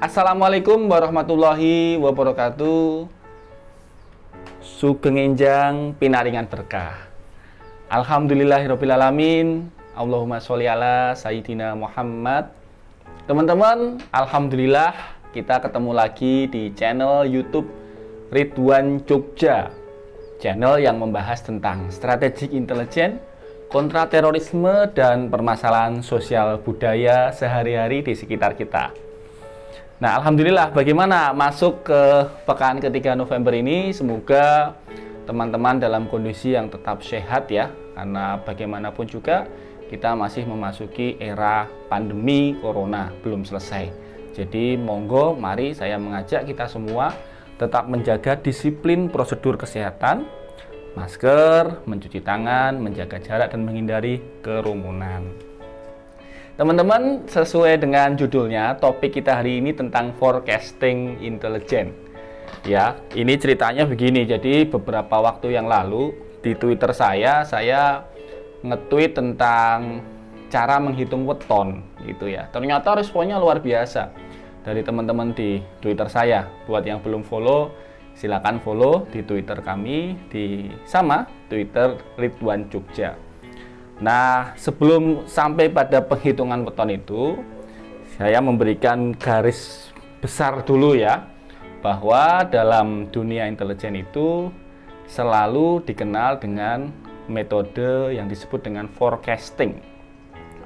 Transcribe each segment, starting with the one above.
Assalamualaikum warahmatullahi wabarakatuh. Sugeng enjang pinaringan berkah. Alhamdulillahirrabbilalamin. Allahumma sholli ala Sayyidina Muhammad. Teman-teman, alhamdulillah kita ketemu lagi di channel YouTube Ridwan Jogja. Channel yang membahas tentang strategic intelligence, kontraterorisme, dan permasalahan sosial budaya sehari-hari di sekitar kita. Nah, alhamdulillah, bagaimana masuk ke pekan ketiga November ini? Semoga teman-teman dalam kondisi yang tetap sehat ya, karena bagaimanapun juga kita masih memasuki era pandemi corona, belum selesai. Jadi monggo, mari saya mengajak kita semua tetap menjaga disiplin prosedur kesehatan, masker, mencuci tangan, menjaga jarak, dan menghindari kerumunan. Teman-teman, sesuai dengan judulnya, topik kita hari ini tentang forecasting intelligence. Ya, ini ceritanya begini. Jadi beberapa waktu yang lalu di Twitter saya nge-tweet tentang cara menghitung weton gitu ya. Ternyata responnya luar biasa dari teman-teman di Twitter saya. Buat yang belum follow, silakan follow di Twitter kami di Twitter Ridwan Jogja. Nah, sebelum sampai pada penghitungan weton itu, saya memberikan garis besar dulu ya, bahwa dalam dunia intelijen itu selalu dikenal dengan metode yang disebut dengan forecasting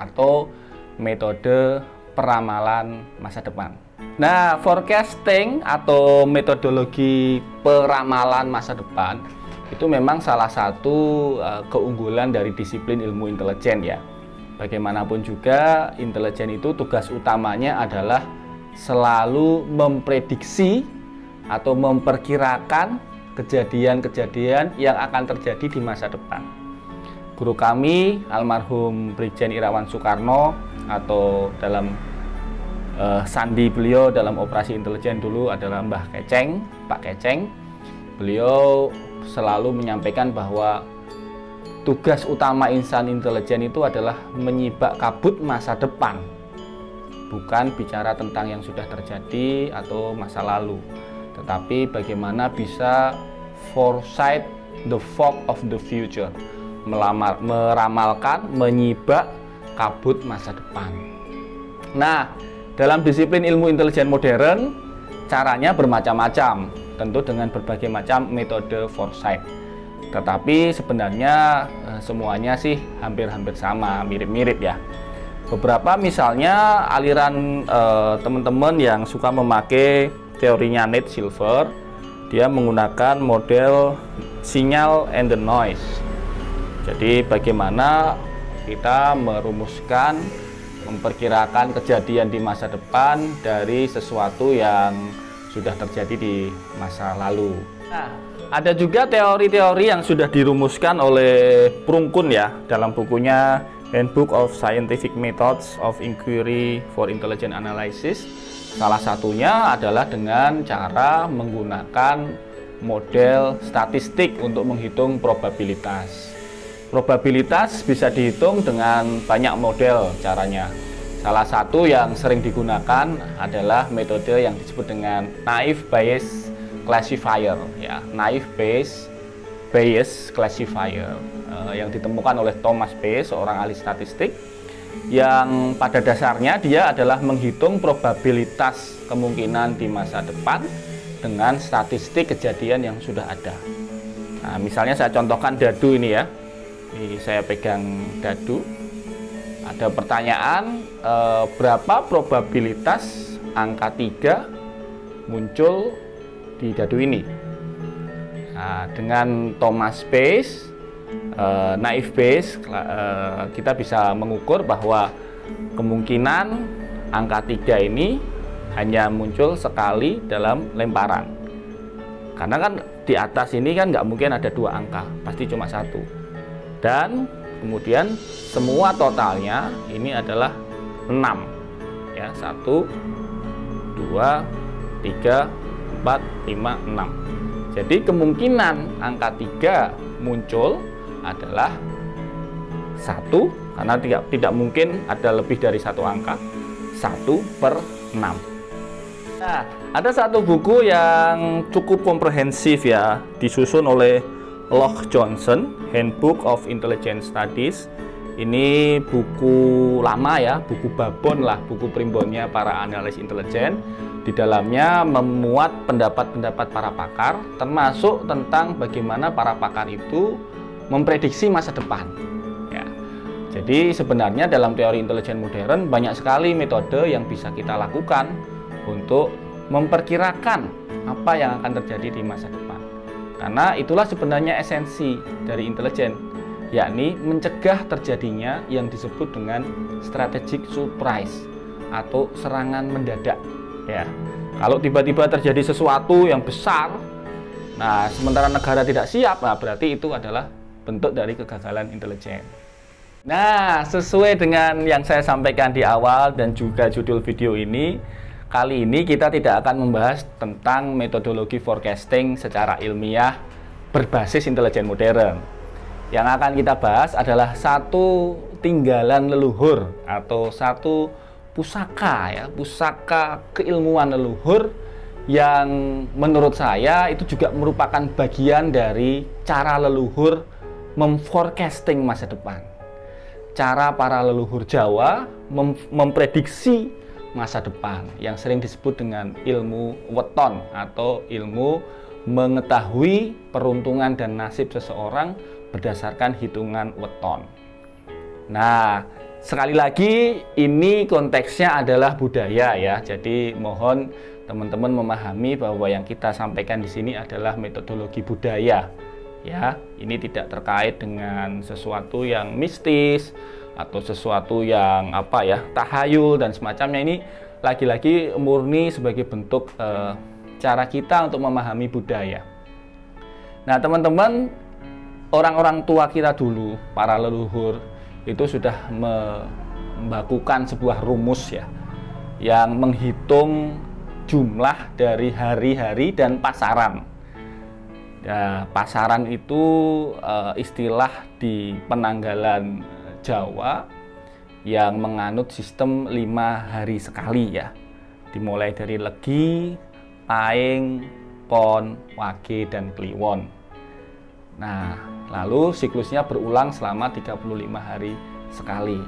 atau metode peramalan masa depan. Nah, forecasting atau metodologi peramalan masa depan itu memang salah satu keunggulan dari disiplin ilmu intelijen ya. Bagaimanapun juga, intelijen itu tugas utamanya adalah selalu memprediksi atau memperkirakan kejadian-kejadian yang akan terjadi di masa depan. Guru kami, almarhum Brigjen Irawan Soekarno, atau dalam sandi beliau dalam operasi intelijen dulu adalah Mbah Keceng, Pak Keceng. Beliau selalu menyampaikan bahwa tugas utama insan intelijen itu adalah menyibak kabut masa depan, bukan bicara tentang yang sudah terjadi atau masa lalu, tetapi bagaimana bisa foresight the fog of the future, meramalkan, menyibak kabut masa depan. Nah, dalam disiplin ilmu intelijen modern, caranya bermacam-macam, tentu dengan berbagai macam metode foresight. Tetapi sebenarnya semuanya sih hampir-hampir sama, mirip-mirip ya. Beberapa misalnya aliran teman-teman yang suka memakai teorinya Nate Silver, dia menggunakan model signal and the noise. Jadi bagaimana kita merumuskan, memperkirakan kejadian di masa depan dari sesuatu yang sudah terjadi di masa lalu. Nah, ada juga teori-teori yang sudah dirumuskan oleh Prungkun ya dalam bukunya Handbook of Scientific Methods of Inquiry for Intelligent Analysis. Salah satunya adalah dengan cara menggunakan model statistik untuk menghitung probabilitas. Probabilitas bisa dihitung dengan banyak model caranya. Salah satu yang sering digunakan adalah metode yang disebut dengan naive Bayes classifier ya, naive Bayes classifier yang ditemukan oleh Thomas Bayes, seorang ahli statistik, yang pada dasarnya dia adalah menghitung probabilitas kemungkinan di masa depan dengan statistik kejadian yang sudah ada. Nah, misalnya saya contohkan dadu ini ya. Ini saya pegang dadu. Ada pertanyaan, berapa probabilitas angka 3 muncul di dadu ini? Nah, dengan Thomas Bayes, naive Bayes, kita bisa mengukur bahwa kemungkinan angka 3 ini hanya muncul sekali dalam lemparan. Karena kan di atas ini kan nggak mungkin ada 2 angka, pasti cuma 1. Dan kemudian semua totalnya ini adalah 6 ya, 1 2 3 4 5 6. Jadi kemungkinan angka 3 muncul adalah 1, karena tidak mungkin ada lebih dari 1 angka, 1/6. Nah, ada satu buku yang cukup komprehensif ya, disusun oleh Locke Johnson, Handbook of Intelligent Studies. Ini buku lama ya, buku babon lah, buku primbonnya para analis intelijen. Di dalamnya memuat pendapat-pendapat para pakar, termasuk tentang bagaimana para pakar itu memprediksi masa depan. Ya. Jadi sebenarnya dalam teori intelijen modern banyak sekali metode yang bisa kita lakukan untuk memperkirakan apa yang akan terjadi di masa depan. Karena itulah sebenarnya esensi dari intelijen, yakni mencegah terjadinya yang disebut dengan strategic surprise atau serangan mendadak. Ya, kalau tiba-tiba terjadi sesuatu yang besar, nah sementara negara tidak siap, nah berarti itu adalah bentuk dari kegagalan intelijen. Nah, sesuai dengan yang saya sampaikan di awal dan juga judul video ini, kali ini kita tidak akan membahas tentang metodologi forecasting secara ilmiah berbasis intelijen modern. Yang akan kita bahas adalah satu tinggalan leluhur atau satu pusaka ya, pusaka keilmuan leluhur yang menurut saya itu juga merupakan bagian dari cara leluhur memforecasting masa depan. Cara para leluhur Jawa memprediksi masa depan yang sering disebut dengan ilmu weton atau ilmu mengetahui peruntungan dan nasib seseorang berdasarkan hitungan weton. Nah, sekali lagi ini konteksnya adalah budaya ya. Jadi mohon teman-teman memahami bahwa yang kita sampaikan di sini adalah metodologi budaya. Ya, ini tidak terkait dengan sesuatu yang mistis atau sesuatu yang apa ya, tahayul dan semacamnya. Ini lagi-lagi murni sebagai bentuk cara kita untuk memahami budaya. Nah, teman-teman, orang-orang tua kita dulu, para leluhur itu sudah membakukan sebuah rumus ya, yang menghitung jumlah dari hari-hari dan pasaran. Ya, pasaran itu istilah di penanggalan Jawa yang menganut sistem 5 hari sekali ya, dimulai dari Legi, Paing, Pon, Wage, dan Kliwon. Nah, lalu siklusnya berulang selama 35 hari sekali.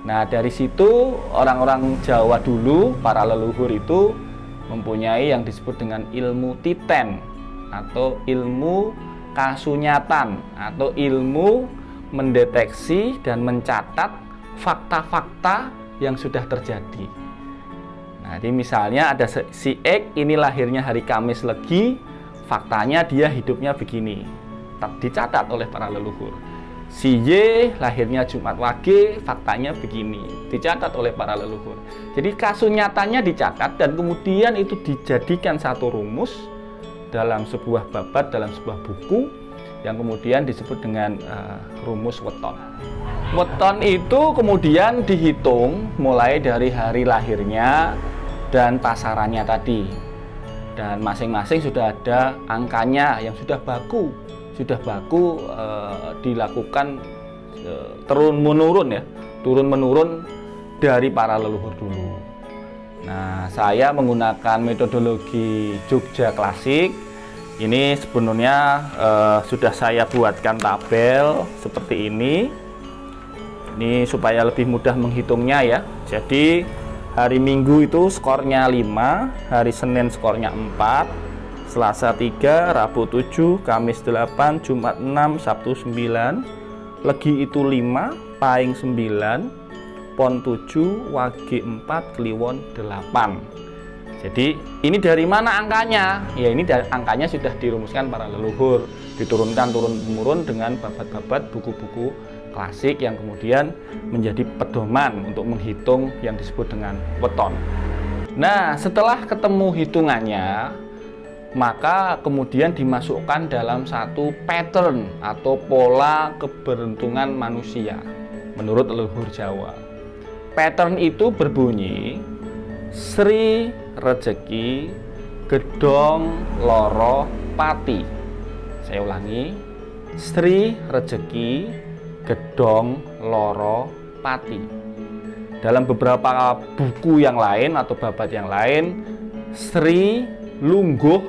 Nah, dari situ orang-orang Jawa dulu, para leluhur itu mempunyai yang disebut dengan ilmu titen atau ilmu kasunyatan atau ilmu mendeteksi dan mencatat fakta-fakta yang sudah terjadi. Nah, jadi misalnya ada si X ini lahirnya hari Kamis Legi, faktanya dia hidupnya begini, dicatat oleh para leluhur. Si Y lahirnya Jumat Wage, faktanya begini, dicatat oleh para leluhur. Jadi kasunyatanya dicatat dan kemudian itu dijadikan satu rumus dalam sebuah babat, dalam sebuah buku yang kemudian disebut dengan rumus weton. Weton itu kemudian dihitung mulai dari hari lahirnya dan pasarannya tadi. Dan masing-masing sudah ada angkanya yang sudah baku dilakukan turun-menurun ya, turun-menurun dari para leluhur dulu. Nah, saya menggunakan metodologi Jogja klasik. Ini sebenarnya sudah saya buatkan tabel seperti ini. Ini supaya lebih mudah menghitungnya ya. Jadi hari Minggu itu skornya 5, hari Senin skornya 4, Selasa 3, Rabu 7, Kamis 8, Jumat 6, Sabtu 9, Legi itu 5, Paing 9, Pon 7, Wage 4, Kliwon 8. Jadi ini dari mana angkanya? Ya ini angkanya sudah dirumuskan para leluhur, diturunkan turun-temurun dengan babat-babat buku-buku klasik yang kemudian menjadi pedoman untuk menghitung yang disebut dengan weton. Nah, setelah ketemu hitungannya, maka kemudian dimasukkan dalam satu pattern atau pola keberuntungan manusia menurut leluhur Jawa. Pattern itu berbunyi Sri Rejeki Gedong Loro Pati. Saya ulangi, Sri Rejeki Gedong Loro Pati. Dalam beberapa buku yang lain atau babat yang lain Sri lungguh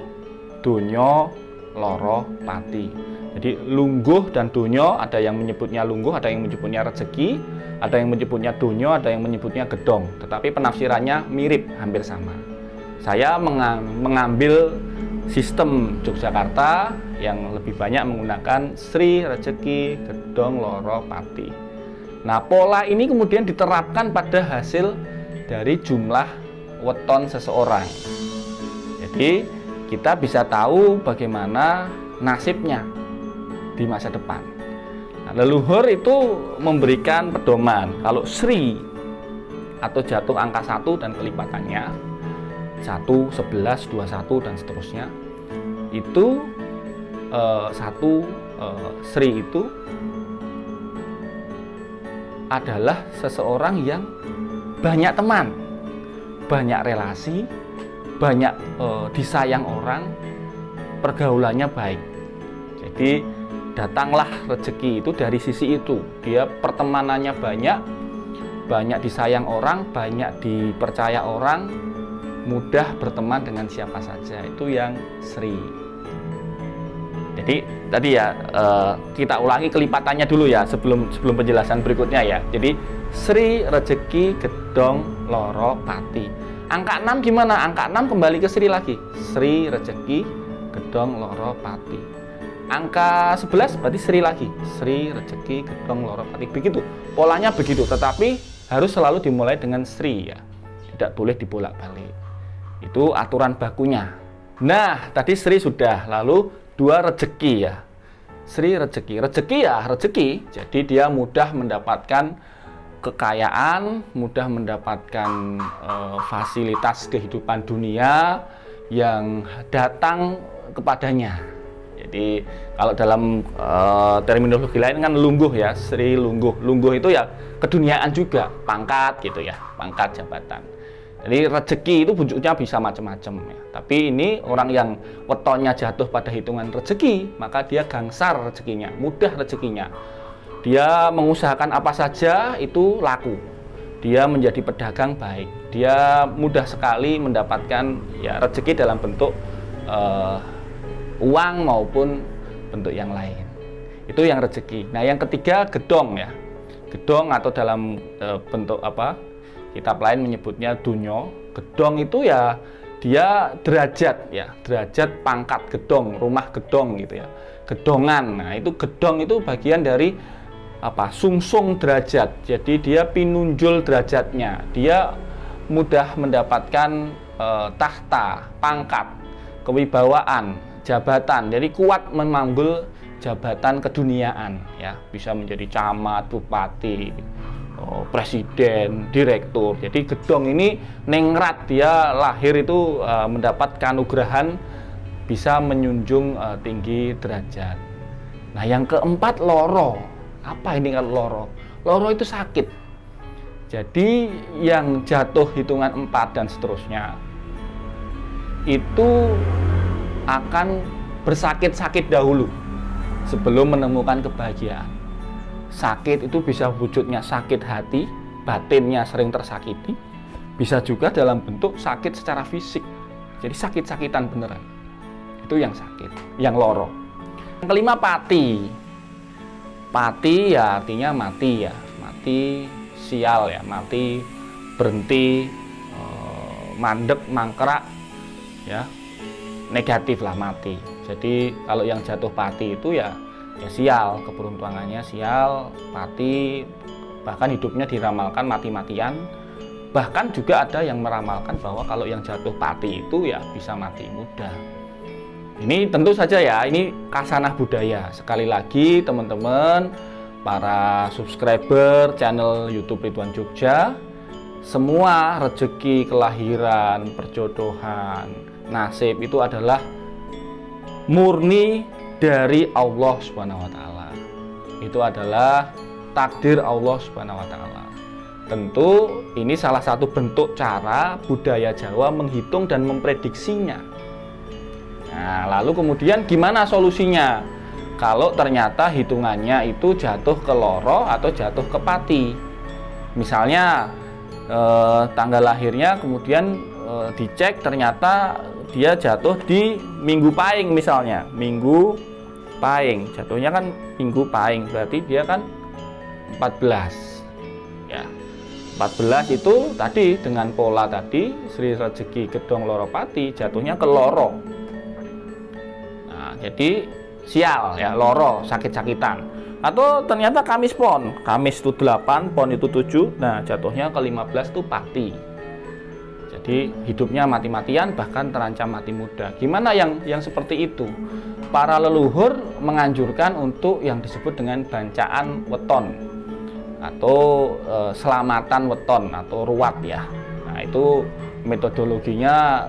donya loro pati. Jadi lungguh dan donya, ada yang menyebutnya lungguh, ada yang menyebutnya rezeki, ada yang menyebutnya donya, ada yang menyebutnya gedong. Tetapi penafsirannya mirip, hampir sama. Saya mengambil sistem Yogyakarta yang lebih banyak menggunakan Sri, rezeki, gedong, loro, pati. Nah, pola ini kemudian diterapkan pada hasil dari jumlah weton seseorang. Jadi kita bisa tahu bagaimana nasibnya di masa depan. Nah, leluhur itu memberikan pedoman. Kalau Sri atau jatuh angka 1 dan kelipatannya 1, 11, 21 dan seterusnya, itu Sri itu adalah seseorang yang banyak teman, banyak relasi, banyak disayang orang, pergaulannya baik. Jadi datanglah rezeki itu dari sisi itu. Dia pertemanannya banyak disayang orang, banyak dipercaya orang, mudah berteman dengan siapa saja. Itu yang Sri. Jadi tadi ya kita ulangi kelipatannya dulu ya sebelum penjelasan berikutnya ya. Jadi Sri, rezeki, gedong, loro, pati. Angka 6 gimana? Angka 6 kembali ke Sri lagi. Sri, rezeki, gedong, loro, pati. Angka 11 berarti Sri lagi. Sri, rezeki, gedong, loro, pati. Begitu. Polanya begitu, tetapi harus selalu dimulai dengan Sri ya. Tidak boleh dibolak-balik. Itu aturan bakunya. Nah, tadi Sri sudah, lalu 2 rezeki ya. Sri, rezeki. Rezeki ya, rezeki. Jadi dia mudah mendapatkan kekayaan, mudah mendapatkan fasilitas kehidupan dunia yang datang kepadanya. Jadi kalau dalam terminologi lain kan lungguh ya, Sri lungguh. Lungguh itu ya keduniaan juga, pangkat gitu ya, pangkat jabatan. Jadi rezeki itu bentuknya bisa macam-macam ya. Tapi ini orang yang wetonnya jatuh pada hitungan rezeki, maka dia gangsar rezekinya, mudah rezekinya. Dia mengusahakan apa saja itu laku. Dia menjadi pedagang baik. Dia mudah sekali mendapatkan ya rezeki dalam bentuk uang maupun bentuk yang lain. Itu yang rezeki. Nah, yang ketiga gedong ya. Gedong atau dalam bentuk apa? Kitab lain menyebutnya dunyo. Gedong itu ya dia derajat ya, derajat pangkat gedong, rumah gedong gitu ya. Gedongan. Nah, itu gedong itu bagian dari apa? Sungsung derajat. Jadi dia pinunjul derajatnya. Dia mudah mendapatkan tahta, pangkat, kewibawaan, jabatan. Jadi kuat memanggul jabatan keduniaan ya, bisa menjadi camat, bupati, presiden, direktur. Jadi gedong ini nengrat, dia lahir itu mendapat kanugrahan bisa menjunjung tinggi derajat. Nah, yang keempat loro. Apa ini kalau loro? Loro itu sakit. Jadi yang jatuh hitungan 4 dan seterusnya itu akan bersakit-sakit dahulu sebelum menemukan kebahagiaan. Sakit itu bisa wujudnya sakit hati, batinnya sering tersakiti, bisa juga dalam bentuk sakit secara fisik. Jadi sakit-sakitan beneran. Itu yang sakit, yang loro. Yang kelima pati. Pati ya artinya mati ya, mati sial ya, mati berhenti, mandek, mangkrak ya, negatif lah mati. Jadi kalau yang jatuh pati itu ya sial, keberuntungannya sial, pati, bahkan hidupnya diramalkan mati-matian. Bahkan juga ada yang meramalkan bahwa kalau yang jatuh pati itu ya bisa mati muda. Ini tentu saja ya, ini kasanah budaya. Sekali lagi teman-teman, para subscriber channel YouTube Ridwan Jogja, semua rezeki, kelahiran, perjodohan, nasib itu adalah murni dari Allah Subhanahu wa taala. Itu adalah takdir Allah Subhanahu wa taala. Tentu ini salah satu bentuk cara budaya Jawa menghitung dan memprediksinya. Nah, lalu kemudian gimana solusinya? Kalau ternyata hitungannya itu jatuh ke loro atau jatuh ke pati. Misalnya tanggal lahirnya kemudian dicek ternyata dia jatuh di Minggu Pahing misalnya. Minggu Pahing, jatuhnya kan Minggu Pahing, berarti dia kan 14 ya. 14 itu tadi dengan pola tadi Sri Rejeki Gedhong Loro Pati jatuhnya ke Loro. Nah, jadi sial ya, loro, sakit-sakitan. Atau ternyata Kamis Pon, Kamis itu 8, Pon itu 7, nah jatuhnya ke 15 itu Pati. Jadi hidupnya mati-matian, bahkan terancam mati muda. Gimana yang seperti itu? Para leluhur menganjurkan untuk yang disebut dengan bancaan weton atau selamatan weton atau ruwat ya. Nah, itu metodologinya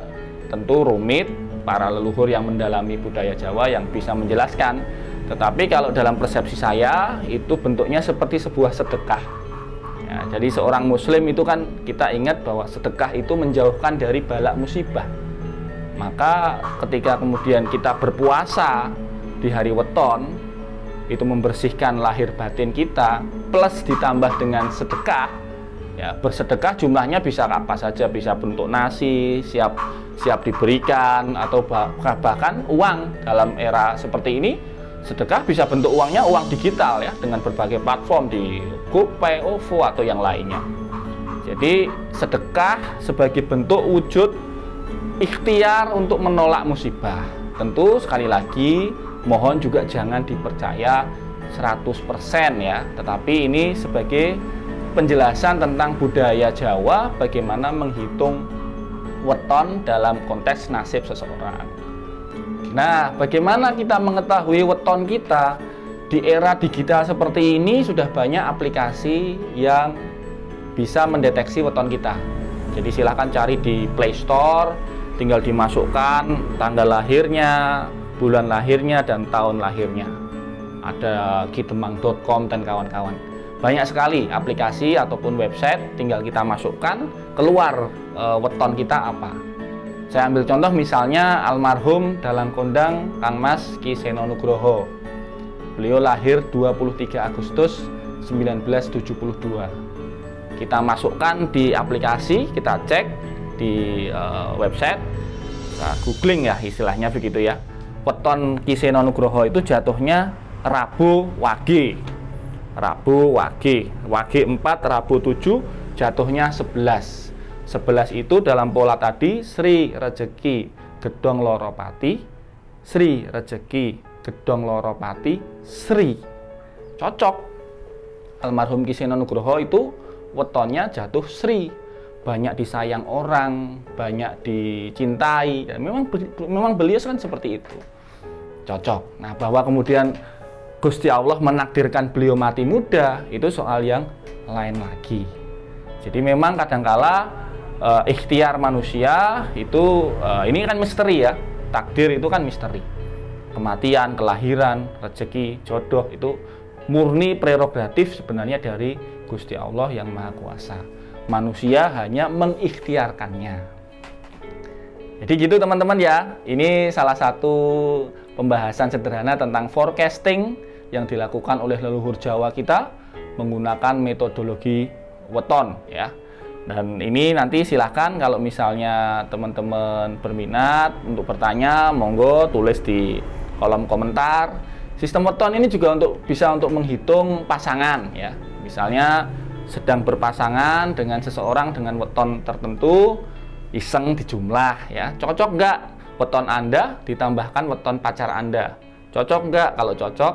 tentu rumit. Para leluhur yang mendalami budaya Jawa yang bisa menjelaskan. Tetapi kalau dalam persepsi saya itu bentuknya seperti sebuah sedekah. Ya, jadi seorang muslim itu kan kita ingat bahwa sedekah itu menjauhkan dari bala musibah. Maka ketika kemudian kita berpuasa di hari weton, itu membersihkan lahir batin kita, plus ditambah dengan sedekah. Ya, bersedekah jumlahnya bisa apa saja, bisa bentuk nasi, siap diberikan, atau bahkan uang. Dalam era seperti ini, sedekah bisa bentuk uangnya uang digital ya, dengan berbagai platform di GoPay, OVO atau yang lainnya. Jadi sedekah sebagai bentuk wujud ikhtiar untuk menolak musibah. Tentu sekali lagi mohon juga jangan dipercaya 100% ya, tetapi ini sebagai penjelasan tentang budaya Jawa, bagaimana menghitung weton dalam konteks nasib seseorang. Nah, bagaimana kita mengetahui weton kita? Di era digital seperti ini sudah banyak aplikasi yang bisa mendeteksi weton kita. Jadi silahkan cari di Play Store, tinggal dimasukkan tanggal lahirnya, bulan lahirnya, dan tahun lahirnya. Ada kidemang.com dan kawan-kawan. Banyak sekali aplikasi ataupun website, tinggal kita masukkan, keluar weton kita apa. Saya ambil contoh misalnya almarhum Dalang Kondang Kang Mas Ki Seno Nugroho. Beliau lahir 23 Agustus 1972. Kita masukkan di aplikasi, kita cek di website, kita googling ya istilahnya begitu ya. Weton Ki Seno Nugroho itu jatuhnya Rabu Wage. Rabu Wage, Wage 4, Rabu 7, jatuhnya 11. 11 itu dalam pola tadi Sri Rejeki Gedhong Loro Pati, Sri Rejeki Gedhong Loro Pati, Sri. Cocok. Almarhum Ki Seno Nugroho itu wetonnya jatuh Sri. Banyak disayang orang, banyak dicintai. Dan memang beliau kan seperti itu. Cocok. Nah, bahwa kemudian Gusti Allah menakdirkan beliau mati muda, itu soal yang lain lagi. Jadi memang kadangkala ikhtiar manusia itu ini kan misteri ya. Takdir itu kan misteri. Kematian, kelahiran, rezeki, jodoh itu murni prerogatif sebenarnya dari Gusti Allah yang Maha Kuasa. Manusia hanya mengikhtiarkannya. Jadi gitu teman-teman ya. Ini salah satu pembahasan sederhana tentang forecasting yang dilakukan oleh leluhur Jawa kita menggunakan metodologi weton ya. Dan ini nanti silahkan kalau misalnya teman-teman berminat untuk bertanya, monggo tulis di kolom komentar. Sistem weton ini juga bisa untuk menghitung pasangan ya. Misalnya sedang berpasangan dengan seseorang dengan weton tertentu, iseng dijumlah ya. Cocok nggak weton Anda ditambahkan weton pacar Anda? Cocok nggak? Kalau cocok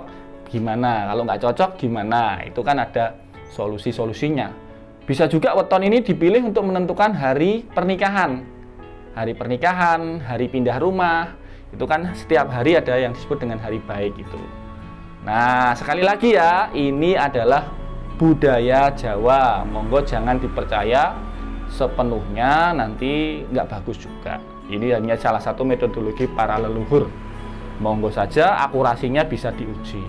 gimana? Kalau nggak cocok gimana? Itu kan ada solusi-solusinya. Bisa juga weton ini dipilih untuk menentukan hari pernikahan. Hari pernikahan, hari pindah rumah, itu kan setiap hari ada yang disebut dengan hari baik itu. Nah, sekali lagi ya, ini adalah budaya Jawa. Monggo jangan dipercaya sepenuhnya, nanti nggak bagus juga. Ini hanya salah satu metodologi para leluhur. Monggo saja akurasinya bisa diuji.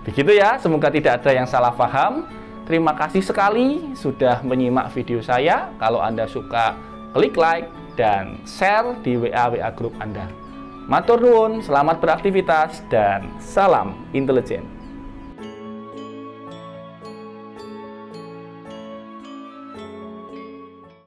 Begitu ya, semoga tidak ada yang salah paham. Terima kasih sekali sudah menyimak video saya. Kalau Anda suka, klik like dan share di WA grup Anda. Matur nuwun, selamat beraktivitas dan salam intelijen.